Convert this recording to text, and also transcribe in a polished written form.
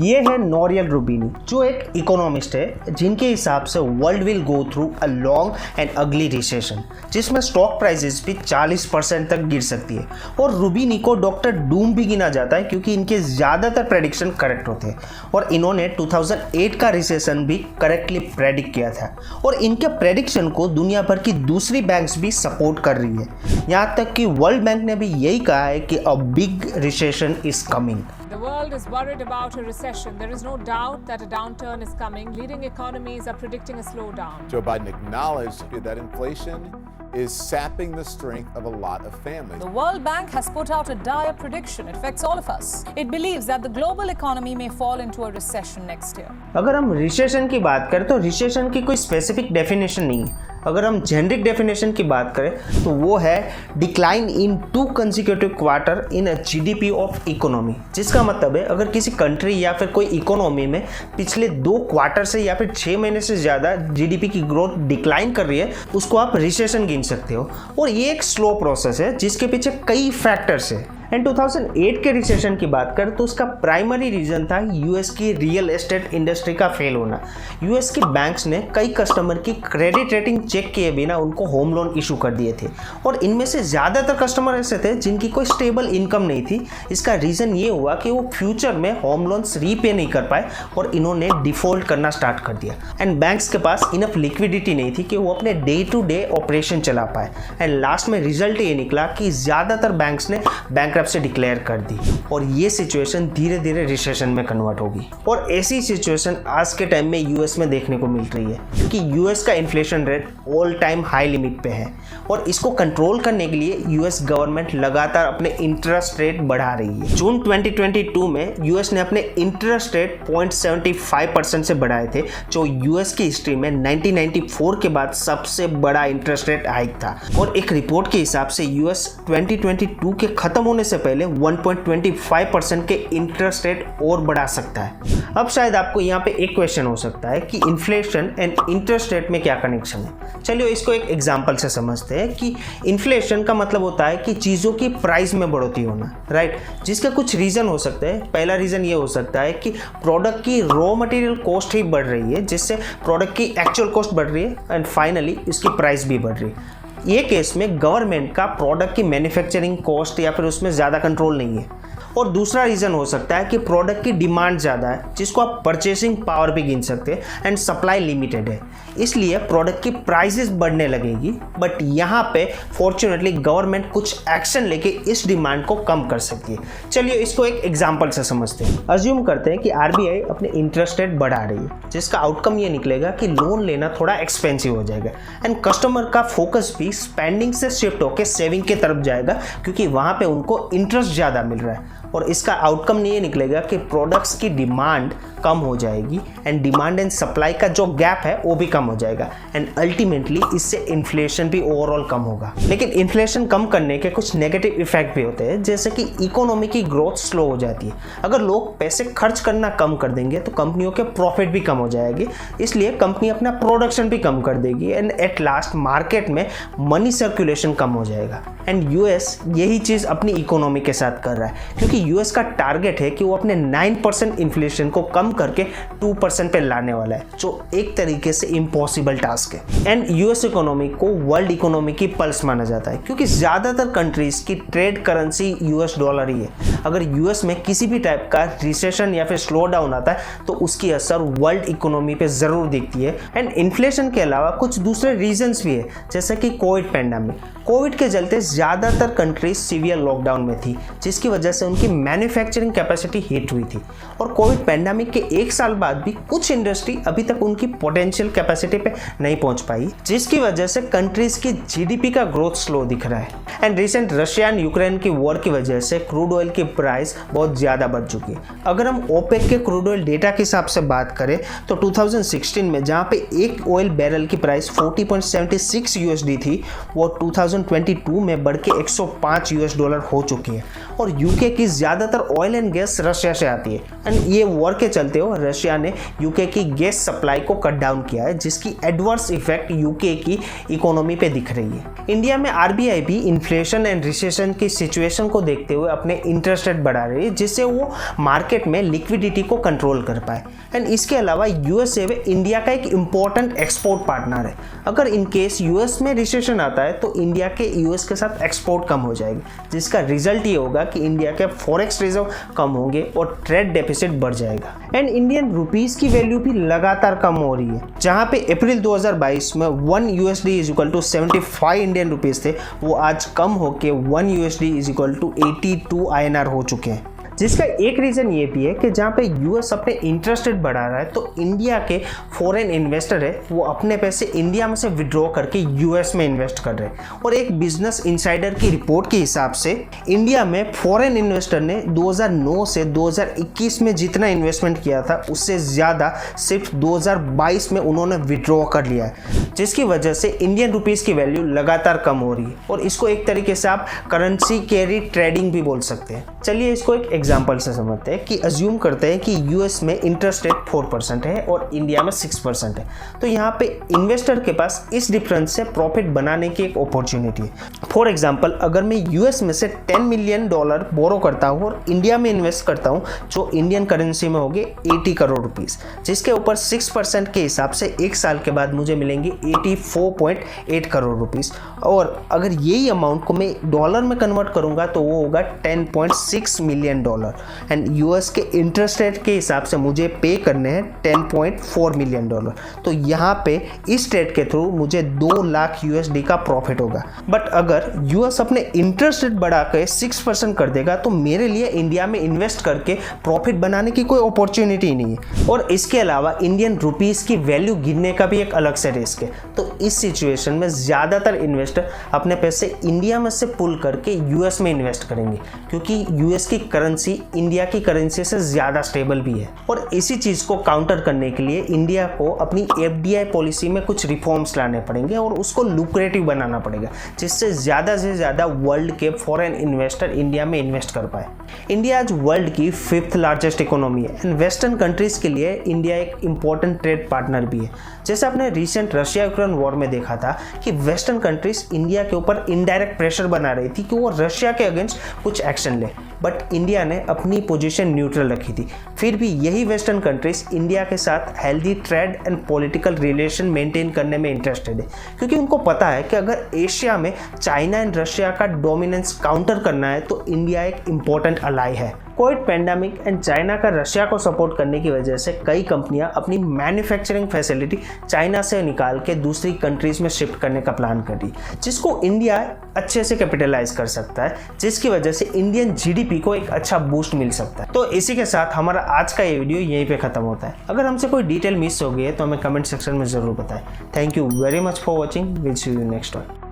ये है नोरियल रूबिनी, जो एक इकोनॉमिस्ट है जिनके हिसाब से world will go through a long and अगली रिसेशन, जिसमें स्टॉक प्राइसेस भी 40% तक गिर सकती है। और रूबिनी को डॉक्टर डूम भी गिना जाता है क्योंकि इनके ज़्यादातर प्रेडिक्शन करेक्ट होते हैं और इन्होंने 2008 का रिसेशन भी करेक्टली प्रेडिक्ट किया था और इनके प्रेडिक्शन को दुनिया भर की दूसरी बैंक्स भी सपोर्ट कर रही है। यहाँ तक कि वर्ल्ड बैंक ने भी यही कहा है कि a big recession is coming. The world is worried about a recession. There is no doubt that a downturn is coming. Leading economies are predicting a slowdown. Joe Biden acknowledged that inflation is sapping the strength of a lot of families. The World Bank has put out a dire prediction. It affects all of us. It believes that the global economy may fall into a recession next year. अगर हम recession की बात करें तो recession की कोई specific definition नहीं है। अगर हम जेनरिक डेफिनेशन की बात करें तो वो है decline in 2 consecutive quarter in a GDP of economy, जिसका मतलब है अगर किसी कंट्री या फिर कोई इकोनॉमी में पिछले 2 क्वार्टर से या फिर 6 महीने से ज़्यादा जीडीपी की ग्रोथ डिक्लाइन कर रही है, उसको आप रिसेशन गिन सकते हो। और ये एक स्लो प्रोसेस है जिसके पीछे कई फैक्टर्स है। एंड 2008 के रिसेशन की बात करें तो उसका प्राइमरी रीज़न था यूएस की रियल एस्टेट इंडस्ट्री का फेल होना। यूएस के बैंक्स ने कई कस्टमर की क्रेडिट रेटिंग चेक किए बिना उनको होम लोन इशू कर दिए थे और इनमें से ज़्यादातर कस्टमर ऐसे थे जिनकी कोई स्टेबल इनकम नहीं थी। इसका रीज़न ये हुआ कि वो फ्यूचर में होम लोन्स रीपे नहीं कर पाए और इन्होंने डिफ़ॉल्ट करना स्टार्ट कर दिया। एंड बैंक्स के पास इनफ लिक्विडिटी नहीं थी कि वो अपने डे टू डे ऑपरेशन चला पाए। एंड लास्ट में रिजल्ट ये निकला कि ज़्यादातर बैंक्स ने बैंकरप्सी से डिक्लेयर कर दी और ये सिचुएशन धीरे धीरे रिसेशन में कन्वर्ट होगी। और ऐसी सिचुएशन आज के टाइम में यूएस में देखने को मिल रही है क्योंकि यूएस का inflation rate all time high limit पे है और इसको कंट्रोल करने के लिए यूएस गवर्नमेंट लगातार अपने इंटरेस्ट रेट बढ़ा रही है। जून 2022 में यूएस ने अपने इंटरेस्ट रेट 0.75% से बढ़ाए थे, जो यूएस की हिस्ट्री में 1994 के बाद सबसे बड़ा इंटरेस्ट रेट हाइक था। और एक रिपोर्ट के हिसाब से यूएस 2022 के खत्म होने से पहले 1.25% के इंटरेस्ट रेट और बढ़ा सकता है। अब शायद आपको यहाँ पे एक क्वेश्चन हो सकता है कि इन्फ्लेशन एंड इंटरेस्ट रेट में क्या कनेक्शन है। चलिए इसको एक एग्जांपल से समझते हैं कि इन्फ्लेशन का मतलब होता है कि चीज़ों की प्राइस में बढ़ोतरी होना, राइट, जिसके कुछ रीज़न हो सकते हैं। पहला रीज़न ये हो सकता है कि प्रोडक्ट की रॉ मटेरियल कॉस्ट ही बढ़ रही है, जिससे प्रोडक्ट की एक्चुअल कॉस्ट बढ़ रही है एंड फाइनली इसकी प्राइस भी बढ़ रही है। ये केस में गवर्नमेंट का प्रोडक्ट की मैन्युफैक्चरिंग कॉस्ट या फिर उसमें ज़्यादा कंट्रोल नहीं है। और दूसरा रीज़न हो सकता है कि प्रोडक्ट की डिमांड ज़्यादा है, जिसको आप परचेसिंग पावर भी गिन सकते हैं, एंड सप्लाई लिमिटेड है, इसलिए प्रोडक्ट की प्राइसेस बढ़ने लगेगी। बट यहाँ पे फॉर्चुनेटली गवर्नमेंट कुछ एक्शन लेके इस डिमांड को कम कर सकती है। चलिए इसको एक एग्जांपल से समझते हैं। अज्यूम करते हैं कि आरबीआई अपने इंटरेस्ट रेट बढ़ा रही है, जिसका आउटकम ये निकलेगा कि लोन लेना थोड़ा एक्सपेंसिव हो जाएगा एंड कस्टमर का फोकस भी स्पेंडिंग से शिफ्ट होकर सेविंग की तरफ जाएगा क्योंकि वहाँ पे उनको इंटरेस्ट ज़्यादा मिल रहा है। और इसका आउटकम ये निकलेगा कि प्रोडक्ट्स की डिमांड कम हो जाएगी एंड डिमांड एंड सप्लाई का जो गैप है वो भी कम हो जाएगा एंड अल्टीमेटली इससे इन्फ्लेशन भी ओवरऑल कम होगा। लेकिन इन्फ्लेशन कम करने के कुछ नेगेटिव इफेक्ट भी होते हैं, जैसे कि इकोनॉमी की ग्रोथ स्लो हो जाती है। अगर लोग पैसे खर्च करना कम कर देंगे तो कंपनियों के प्रॉफिट भी कम हो जाएगी, इसलिए कंपनी अपना प्रोडक्शन भी कम कर देगी एंड एट लास्ट मार्केट में मनी सर्कुलेशन कम हो जाएगा। एंड यूएस यही चीज़ अपनी इकोनॉमी के साथ कर रहा है क्योंकि यूएस का टारगेट है कि वो अपने 9% इन्फ्लेशन को कम करके 2% पे लाने वाला है, जो एक तरीके से इम्पॉसिबल टास्क है। एंड यूएस इकोनॉमी को वर्ल्ड इकोनॉमी की पल्स माना जाता है क्योंकि ज़्यादातर कंट्रीज की ट्रेड करेंसी यूएस डॉलर ही है। अगर यूएस में किसी भी टाइप का रिसेशन या फिर स्लो डाउन आता है तो उसकी असर वर्ल्ड इकोनॉमी पे ज़रूर दिखती है। एंड इन्फ्लेशन के अलावा कुछ दूसरे रीजन्स भी है, जैसे कि कोविड पैंडेमिक। कोविड के चलते ज़्यादातर कंट्रीज सीवियर लॉकडाउन में थी, जिसकी वजह से उनकी मैन्युफैक्चरिंग कैपेसिटी हिट हुई थी। और कोविड पैंडेमिक के 1 साल बाद भी कुछ इंडस्ट्री अभी तक उनकी पोटेंशियल कैपेसिटी पे नहीं पहुंच पाई, जिसकी वजह से कंट्रीज की जीडीपी का ग्रोथ स्लो दिख रहा है। And recent Russia and Ukraine की वॉर की वजह से क्रूड ऑयल की प्राइस बहुत ज़्यादा बढ़ चुकी है। अगर हम ओपेक के क्रूड ऑयल डेटा के हिसाब से बात करें तो 2016 में जहाँ पे एक ऑयल बैरल की प्राइस 40.76 यूएसडी थी, वो 2022 में बढ़ के $105 हो चुकी है। और यूके की ज़्यादातर ऑयल एंड गैस रशिया से आती है एंड ये वॉर के चलते हो रशिया ने यूके की गैस सप्लाई को कट डाउन किया है, जिसकी एडवर्स इफेक्ट यूके की इकोनॉमी पे दिख रही है। इंडिया में आरबीआई भी इन्फ्लेशन एंड रिसेशन की सिचुएशन को देखते हुए अपने इंटरेस्ट इंटरेस्ट रेट बढ़ा रही है जिससे वो मार्केट में लिक्विडिटी को कंट्रोल कर पाए। एंड इसके अलावा यूएसए में इंडिया का एक इम्पॉर्टेंट एक्सपोर्ट पार्टनर है। अगर इन केस यूएस में रिसेशन आता है तो इंडिया के यूएस के साथ एक्सपोर्ट कम हो जाएगी, जिसका रिजल्ट ये होगा कि इंडिया के फॉरेक्स रिजर्व कम होंगे और ट्रेड डेफिसिट बढ़ जाएगा। एंड इंडियन रुपीस की वैल्यू भी लगातार कम हो रही है, जहां पे अप्रैल 2022 में 1 USD is equal to 75 Indian rupees थे, वो आज कम होके 1 USD is equal to 82 INR हो चुके हैं। जिसका एक रीज़न ये भी है कि जहाँ पे यूएस अपने इंटरेस्ट रेट बढ़ा रहा है तो इंडिया के फॉरेन इन्वेस्टर है वो अपने पैसे इंडिया में से विड्रॉ करके यूएस में इन्वेस्ट कर रहे हैं। और एक बिजनेस इनसाइडर की रिपोर्ट के हिसाब से इंडिया में फॉरेन इन्वेस्टर ने 2009 से 2021 में जितना इन्वेस्टमेंट किया था उससे ज़्यादा सिर्फ 2022 में उन्होंने विड्रॉ कर लिया है, जिसकी वजह से इंडियन रुपीज़ की वैल्यू लगातार कम हो रही है। और इसको एक तरीके से आप करेंसी कैरी ट्रेडिंग भी बोल सकते हैं। चलिए इसको एक एग्जाम्पल से समझते हैं कि अज्यूम करते हैं कि यूएस में इंटरेस्ट रेट 4% है और इंडिया में 6% है, तो यहाँ पे इन्वेस्टर के पास इस डिफरेंस से प्रॉफिट बनाने की एक अपॉर्चुनिटी है। फॉर एग्जाम्पल अगर मैं यूएस में से $10 मिलियन बोरो करता हूँ और इंडिया में इन्वेस्ट करता हूँ जो इंडियन करेंसी में होंगे 80 करोड़ रुपीस, जिसके ऊपर 6% के हिसाब से एक साल के बाद मुझे मिलेंगे 84.8 करोड़ रुपीस। और अगर यही अमाउंट को मैं डॉलर में कन्वर्ट करूँगा तो वो होगा $10.6 मिलियन एंड यूएस के इंटरेस्ट रेट के हिसाब से मुझे पे करने हैं $10.4 मिलियन। तो यहाँ पे इस ट्रेड के थ्रू मुझे 2 लाख USD का प्रॉफिट होगा। बट अगर यूएस अपने इंटरेस्ट रेट बढ़ा के 6% कर देगा तो मेरे लिए इंडिया में इन्वेस्ट करके प्रॉफिट बनाने की कोई अपॉर्चुनिटी नहीं है। और इसके अलावा इंडियन रुपीस की वैल्यू गिरने का भी एक अलग से रिस्क है। तो इस सिचुएशन में ज़्यादातर इन्वेस्टर अपने पैसे इंडिया में से पुल करके यूएस में इन्वेस्ट करेंगे, क्योंकि यूएस की करेंसी इंडिया की करेंसी से ज़्यादा स्टेबल भी है। और इसी चीज़ को काउंटर करने के लिए इंडिया को अपनी FDI पॉलिसी में कुछ रिफॉर्म्स लाने पड़ेंगे और उसको लुक्रेटिव बनाना पड़ेगा, जिससे ज़्यादा से ज़्यादा वर्ल्ड के फॉरेन इन्वेस्टर इंडिया में इन्वेस्ट कर पाए। इंडिया आज वर्ल्ड की 5th लार्जेस्ट इकोनॉमी है एंड वेस्टर्न कंट्रीज़ के लिए इंडिया एक इम्पॉर्टेंट ट्रेड पार्टनर भी है। जैसे आपने रिसेंट रशिया यूक्रेन वॉर में देखा था कि वेस्टर्न कंट्रीज इंडिया के ऊपर इनडायरेक्ट प्रेशर बना रही थी कि वो रशिया के अगेंस्ट कुछ एक्शन ले, बट इंडिया ने अपनी पोजीशन न्यूट्रल रखी थी। फिर भी यही वेस्टर्न कंट्रीज इंडिया के साथ healthy trade and political relation maintain करने में इंटरेस्टेड है, क्योंकि उनको पता है कि अगर एशिया में चाइना एंड रशिया का डोमिनेंस काउंटर करना है तो इंडिया एक इम्पॉर्टेंट अलाई है। कोविड पैंडेमिक एंड चाइना का रशिया को सपोर्ट करने की वजह से कई कंपनियां अपनी मैन्युफैक्चरिंग फैसिलिटी चाइना से निकाल के दूसरी कंट्रीज में शिफ्ट करने का प्लान कर रही, जिसको इंडिया अच्छे से कैपिटलाइज कर सकता है, जिसकी वजह से इंडियन GDP को एक अच्छा बूस्ट मिल सकता है। तो इसी के साथ हमारा आज का ये वीडियो यहीं पे खत्म होता है। अगर हमसे कोई डिटेल मिस हो गई है तो हमें कमेंट सेक्शन में ज़रूर बताएं। Thank you very much for watching. Will see you next one.